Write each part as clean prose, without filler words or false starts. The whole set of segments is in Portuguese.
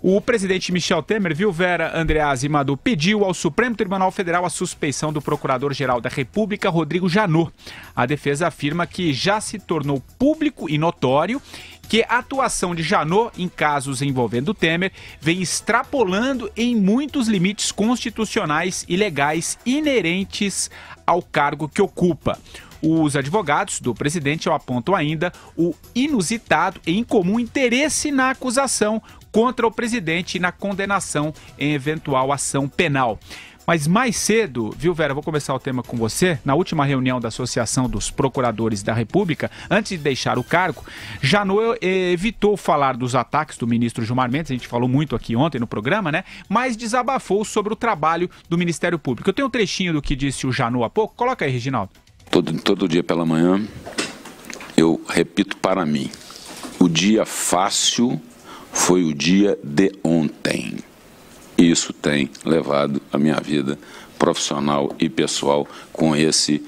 O presidente Michel Temer, viu, Vera, Andreasa e Madu, pediu ao Supremo Tribunal Federal a suspeição do Procurador-Geral da República, Rodrigo Janot. A defesa afirma que já se tornou público e notório que a atuação de Janot em casos envolvendo Temer vem extrapolando em muitos limites constitucionais e legais inerentes ao cargo que ocupa. Os advogados do presidente apontam ainda o inusitado e incomum interesse na acusação contra o presidente e na condenação em eventual ação penal. Mas mais cedo, viu, Vera, vou começar o tema com você. Na última reunião da Associação dos Procuradores da República, antes de deixar o cargo, Janot evitou falar dos ataques do ministro Gilmar Mendes, a gente falou muito aqui ontem no programa, né? Mas desabafou sobre o trabalho do Ministério Público. Eu tenho um trechinho do que disse o Janot há pouco. Coloca aí, Reginaldo. Todo dia pela manhã, eu repito para mim, o dia fácil foi o dia de ontem. Isso tem levado a minha vida profissional e pessoal com esse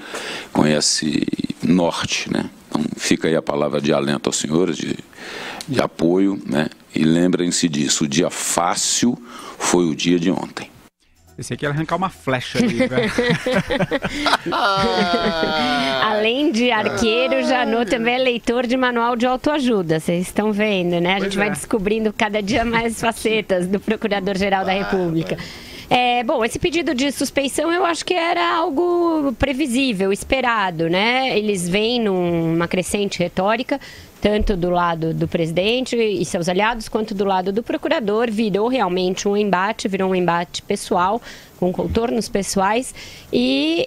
norte, né? Então fica aí a palavra de alento aos senhores, de apoio, né? E lembrem-se disso, o dia fácil foi o dia de ontem. Esse aqui é arrancar uma flecha ali, velho. Além de arqueiro, Janot também é leitor de manual de autoajuda. Vocês estão vendo, né? A gente vai descobrindo cada dia mais facetas do Procurador-Geral da República. Bom, esse pedido de suspeição eu acho que era algo previsível, esperado, né? Eles vêm numa crescente retórica, tanto do lado do presidente e seus aliados, quanto do lado do procurador. Virou realmente um embate, virou um embate pessoal, com contornos pessoais, e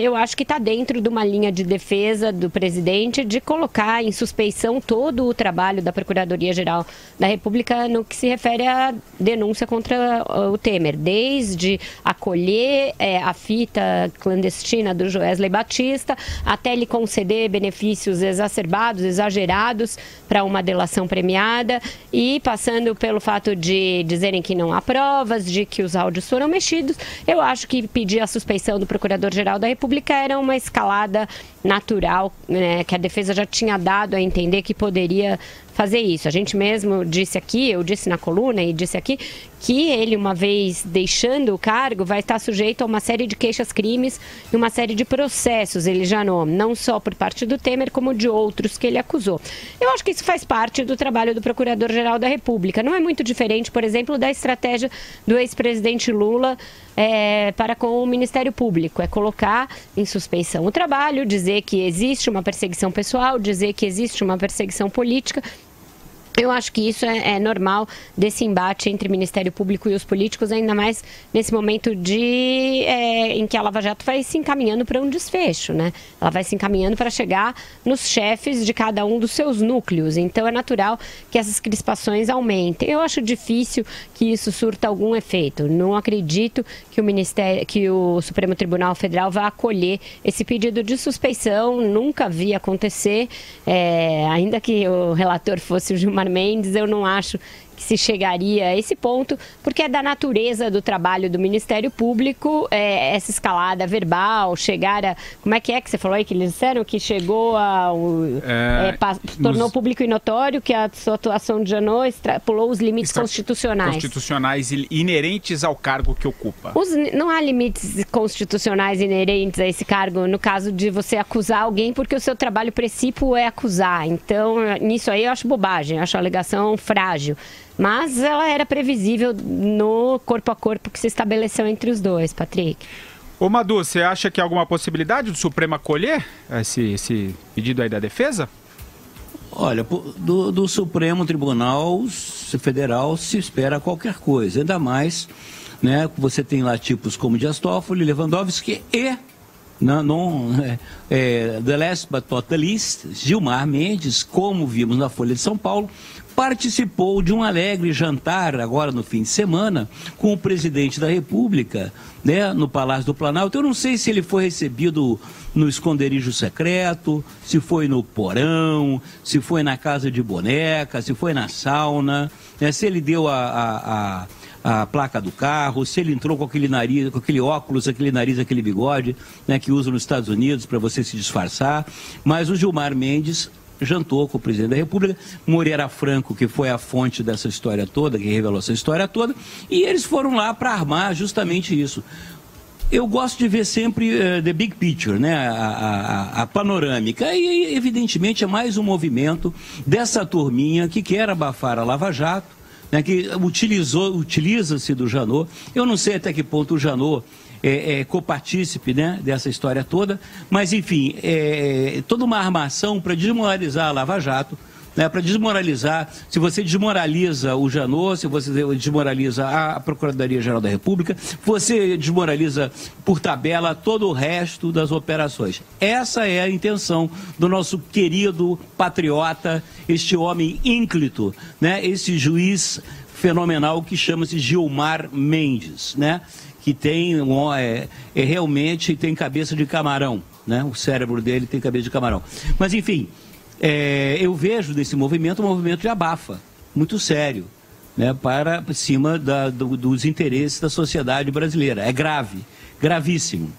eu acho que está dentro de uma linha de defesa do presidente de colocar em suspeição todo o trabalho da Procuradoria-Geral da República no que se refere à denúncia contra o Temer, desde acolher a fita clandestina do Joesley Batista, até lhe conceder benefícios exacerbados, exagerados para uma delação premiada, e passando pelo fato de dizerem que não há provas, de que os áudios foram mexidos. Eu acho que pedir a suspeição do Procurador-Geral da República era uma escalada natural, né, que a defesa já tinha dado a entender que poderia fazer isso. A gente mesmo disse aqui, eu disse na coluna e disse aqui, que ele, uma vez deixando o cargo, vai estar sujeito a uma série de queixas-crimes e uma série de processos, ele já não só por parte do Temer, como de outros que ele acusou. Eu acho que isso faz parte do trabalho do Procurador-Geral da República. Não é muito diferente, por exemplo, da estratégia do ex-presidente Lula para com o Ministério Público. É colocar em suspeição o trabalho, dizer que existe uma perseguição pessoal, dizer que existe uma perseguição política. Eu acho que isso é normal desse embate entre o Ministério Público e os políticos, ainda mais nesse momento em que a Lava Jato vai se encaminhando para um desfecho, né? Ela vai se encaminhando para chegar nos chefes de cada um dos seus núcleos. Então é natural que essas crispações aumentem. Eu acho difícil que isso surta algum efeito. Não acredito que o Supremo Tribunal Federal vá acolher esse pedido de suspeição. Nunca vi acontecer, ainda que o relator fosse o Gilmar Mendes, eu não acho que se chegaria a esse ponto, porque é da natureza do trabalho do Ministério Público essa escalada verbal, chegar a... Como é que você falou aí que eles disseram? Que chegou ao... tornou público e notório que a sua atuação de Janot extrapolou os limites constitucionais. Constitucionais inerentes ao cargo que ocupa. Não há limites constitucionais inerentes a esse cargo, no caso de você acusar alguém, porque o seu trabalho princípio é acusar. Então, nisso aí eu acho bobagem, eu acho a alegação frágil. Mas ela era previsível no corpo a corpo que se estabeleceu entre os dois, Patrick. Ô Madu, você acha que há alguma possibilidade do Supremo acolher esse pedido aí da defesa? Olha, do Supremo Tribunal Federal se espera qualquer coisa, ainda mais, né? Você tem lá tipos como Dias Toffoli, Lewandowski e... the last but not the least, Gilmar Mendes, como vimos na Folha de São Paulo, participou de um alegre jantar agora no fim de semana com o presidente da República, né, no Palácio do Planalto. Eu não sei se ele foi recebido no esconderijo secreto, se foi no porão, se foi na casa de boneca, se foi na sauna, né, se ele deu a placa do carro, se ele entrou com aquele nariz, com aquele óculos, aquele nariz, aquele bigode, né, que usa nos Estados Unidos para você se disfarçar. Mas o Gilmar Mendes jantou com o presidente da República, Moreira Franco, que foi a fonte dessa história toda, que revelou essa história toda, e eles foram lá para armar justamente isso. Eu gosto de ver sempre the big picture, né? A panorâmica. E, evidentemente, é mais um movimento dessa turminha que quer abafar a Lava Jato, né? Que utiliza-se do Janot. Eu não sei até que ponto o Janot é copartícipe, né, dessa história toda, mas, enfim, toda uma armação para desmoralizar a Lava Jato, né, para desmoralizar. Se você desmoraliza o Janot, se você desmoraliza a Procuradoria-Geral da República, você desmoraliza por tabela todo o resto das operações. Essa é a intenção do nosso querido patriota, este homem ínclito, né, esse juiz fenomenal que chama-se Gilmar Mendes, né, que tem realmente tem cabeça de camarão, né, o cérebro dele tem cabeça de camarão. Mas, enfim, eu vejo nesse movimento um movimento de abafa, muito sério, né, para cima dos interesses da sociedade brasileira. É grave, gravíssimo.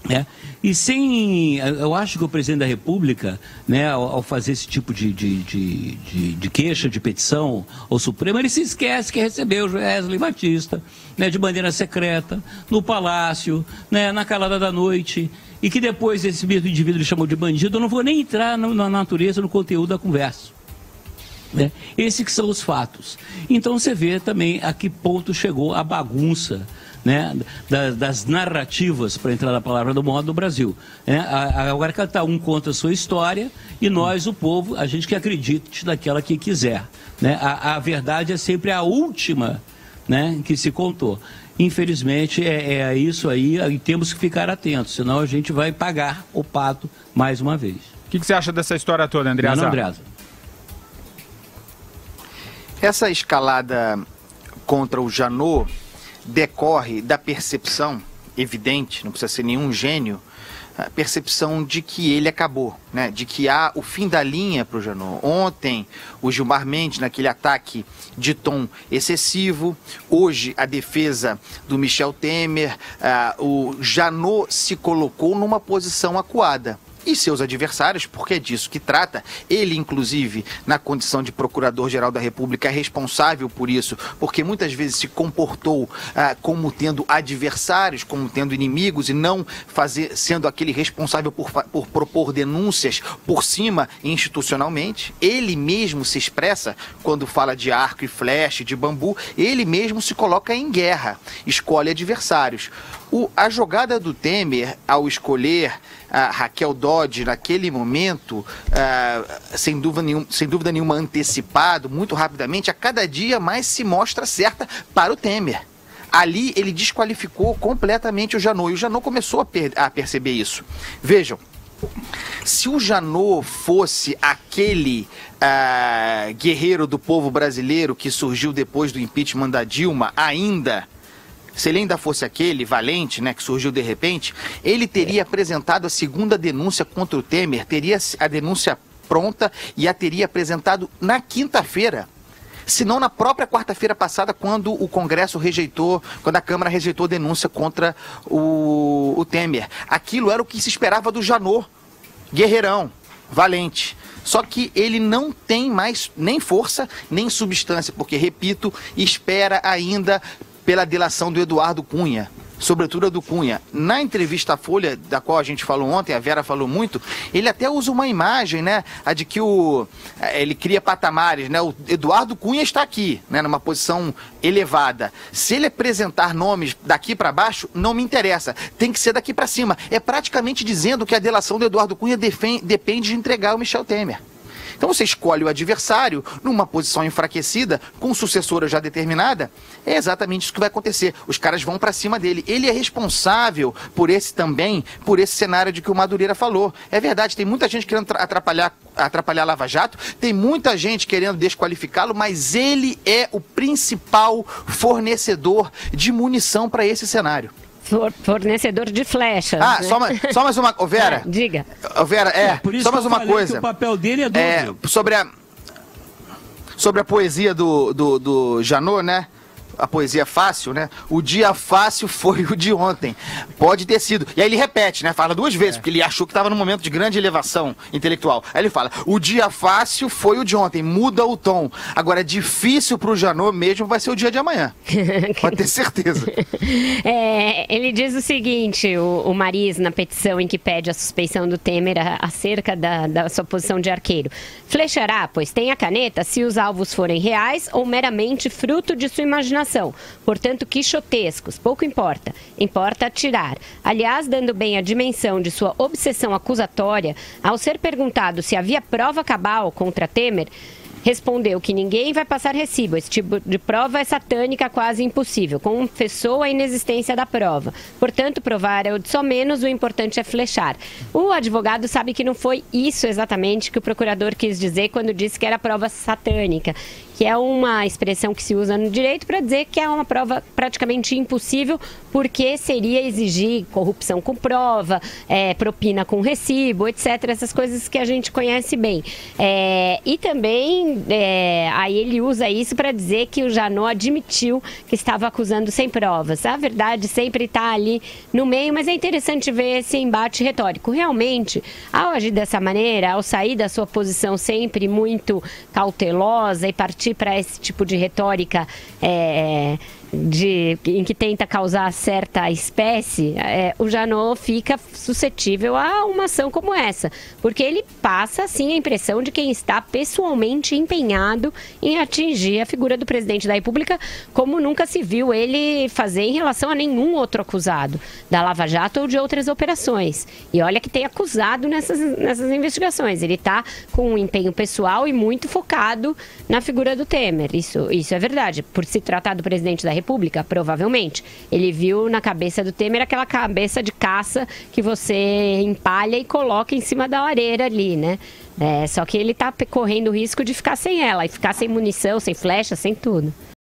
Né? E eu acho que o presidente da República, né, ao fazer esse tipo de queixa, de petição ao Supremo, ele se esquece que recebeu o Joesley Batista, né, de maneira secreta, no Palácio, né, na calada da noite, e que depois esse mesmo indivíduo ele chamou de bandido. Eu não vou nem entrar na natureza, no conteúdo da conversa. Né? Esses que são os fatos. Então você vê também a que ponto chegou a bagunça, né, das narrativas, para entrar na palavra do modo, do Brasil. Né? Agora cada um conta a sua história e nós, o povo, a gente que acredite daquela que quiser. Né? A verdade é sempre a última, né, que se contou. Infelizmente é isso aí, e temos que ficar atentos, senão a gente vai pagar o pato mais uma vez. O que você acha dessa história toda, Andreasa? Não, Andreasa. Essa escalada contra o Janot decorre da percepção evidente, não precisa ser nenhum gênio, a percepção de que ele acabou, né? De que há o fim da linha para o Janot. Ontem, o Gilmar Mendes, naquele ataque de tom excessivo. Hoje, a defesa do Michel Temer. O Janot se colocou numa posição acuada. E seus adversários, porque é disso que trata. Ele, inclusive, na condição de Procurador-Geral da República, é responsável por isso, porque muitas vezes se comportou como tendo adversários, como tendo inimigos, e não sendo aquele responsável por propor denúncias por cima institucionalmente. Ele mesmo se expressa quando fala de arco e flecha, de bambu, ele mesmo se coloca em guerra, escolhe adversários. A jogada do Temer ao escolher Raquel Dodge naquele momento, sem dúvida nenhuma antecipado, muito rapidamente, a cada dia mais se mostra certa para o Temer. Ali ele desqualificou completamente o Janot, e o Janot começou a perceber isso. Vejam, se o Janot fosse aquele guerreiro do povo brasileiro que surgiu depois do impeachment da Dilma, se ele ainda fosse aquele valente, né, que surgiu de repente, ele teria apresentado a segunda denúncia contra o Temer, teria a denúncia pronta e a teria apresentado na quinta-feira. Se não na própria quarta-feira passada, quando o Congresso rejeitou, quando a Câmara rejeitou a denúncia contra o Temer. Aquilo era o que se esperava do Janot, guerreirão, valente. Só que ele não tem mais nem força, nem substância, porque, repito, espera ainda pela delação do Eduardo Cunha, sobretudo a do Cunha. Na entrevista à Folha, da qual a gente falou ontem, a Vera falou muito, ele até usa uma imagem, né, a de que ele cria patamares, né, o Eduardo Cunha está aqui, né, numa posição elevada. Se ele apresentar nomes daqui para baixo, não me interessa, tem que ser daqui para cima. É praticamente dizendo que a delação do Eduardo Cunha depende de entregar o Michel Temer. Então você escolhe o adversário numa posição enfraquecida, com sucessora já determinada, é exatamente isso que vai acontecer. Os caras vão para cima dele. Ele é responsável por esse cenário de que o Madureira falou. É verdade, tem muita gente querendo atrapalhar a Lava Jato, tem muita gente querendo desqualificá-lo, mas ele é o principal fornecedor de munição para esse cenário. Fornecedor de flechas. Né? Só mais uma. Vera. Diga. Vera, por isso só mais uma coisa. Que o papel dele é dúvida. Sobre a poesia do Janot, né? a poesia fácil, né? O dia fácil foi o de ontem. Pode ter sido. E aí ele repete, né? Fala duas vezes, porque ele achou que estava num momento de grande elevação intelectual. Aí ele fala, o dia fácil foi o de ontem. Muda o tom. Agora, difícil pro Janot mesmo vai ser o dia de amanhã. Pode ter certeza. Ele diz o seguinte, o Mariz, na petição em que pede a suspeição do Temer acerca da sua posição de arqueiro. Flechará, pois tem a caneta, se os alvos forem reais ou meramente fruto de sua imaginação. Portanto, quixotescos, pouco importa. Importa atirar. Aliás, dando bem a dimensão de sua obsessão acusatória, ao ser perguntado se havia prova cabal contra Temer, respondeu que ninguém vai passar recibo. Esse tipo de prova é satânica, quase impossível. Confessou a inexistência da prova. Portanto, provar é o de só menos, o importante é flechar. O advogado sabe que não foi isso exatamente que o procurador quis dizer quando disse que era prova satânica, que é uma expressão que se usa no direito para dizer que é uma prova praticamente impossível, porque seria exigir corrupção com prova, propina com recibo, etc. Essas coisas que a gente conhece bem. E também, aí ele usa isso para dizer que o Janot admitiu que estava acusando sem provas. A verdade sempre está ali no meio, mas é interessante ver esse embate retórico. Realmente, ao agir dessa maneira, ao sair da sua posição sempre muito cautelosa e partir para esse tipo de retórica em que tenta causar certa espécie, o Janot fica suscetível a uma ação como essa, porque ele passa assim a impressão de quem está pessoalmente empenhado em atingir a figura do presidente da República, como nunca se viu ele fazer em relação a nenhum outro acusado da Lava Jato ou de outras operações. E olha que tem acusado nessas investigações. Ele está com um empenho pessoal e muito focado na figura do Temer. Isso é verdade. Por se tratar do presidente da República, provavelmente. Ele viu na cabeça do Temer aquela cabeça de caça que você empalha e coloca em cima da lareira ali, né? Só que ele está correndo o risco de ficar sem ela, e ficar sem munição, sem flecha, sem tudo.